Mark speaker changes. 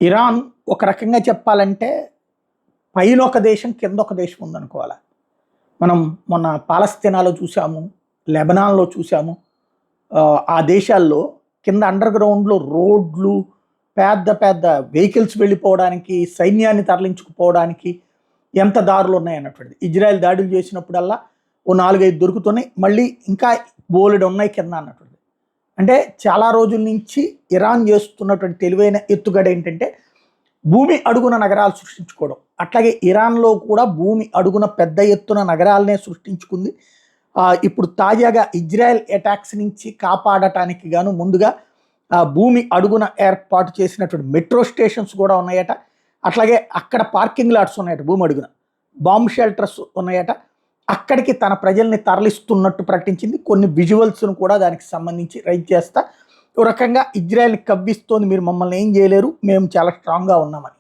Speaker 1: Iran ఒక రకంగా చెప్పాలంటే పైన ఒక దేశం, కింద ఒక దేశం ఉందనుకోవాలా. మనం మొన్న పాలస్తీనాలో చూసాము, లెబనాన్‌లో చూసాము. ఆ దేశాల్లో కింద అండర్ గ్రౌండ్‌లో రోడ్లు, పెద్ద పెద్ద వెహికల్స్ వెళ్ళిపోవడానికి, సైన్యాన్ని తరలించుకుపోవడానికి ఎంత దారులున్నాయన్నటువంటిది. ఇజ్రాయెల్ దాడులు చేసినప్పుడల్లా ఓ 4, 5 దొరుకుతున్నాయి. మళ్ళీ ఇంకా బోలెడున్నాయి కింద అన్నటువంటిది. అంటే చాలా రోజుల నుంచి ఇరాన్ చేస్తున్నటువంటి తెలివైన ఎత్తుగడ ఏంటంటే భూమి అడుగున నగరాలు సృష్టించుకోవడం. అట్లాగే ఇరాన్‌లో కూడా భూమి అడుగున పెద్ద ఎత్తున నగరాలనే సృష్టించుకుంది. ఇప్పుడు తాజాగా ఇజ్రాయెల్ అటాక్స్ నుంచి కాపాడటానికి గాను ముందుగా భూమి అడుగున ఏర్పాటు చేసినటువంటి మెట్రో స్టేషన్స్ కూడా ఉన్నాయట. అట్లాగే అక్కడ పార్కింగ్ లాట్స్ ఉన్నాయట భూమి అడుగున. బాంబ్ షెల్టర్స్ ఉన్నాయట. అక్కడికి తన ప్రజల్ని తరలిస్తున్నట్టు ప్రకటించింది. కొన్ని విజువల్స్‌ను కూడా దానికి సంబంధించి రైజ్ చేస్తా. ఓ రకంగా ఇజ్రాయెల్‌ని కవ్విస్తోంది, మీరు మమ్మల్ని ఏం చేయలేరు, మేము చాలా స్ట్రాంగ్‌గా ఉన్నామని.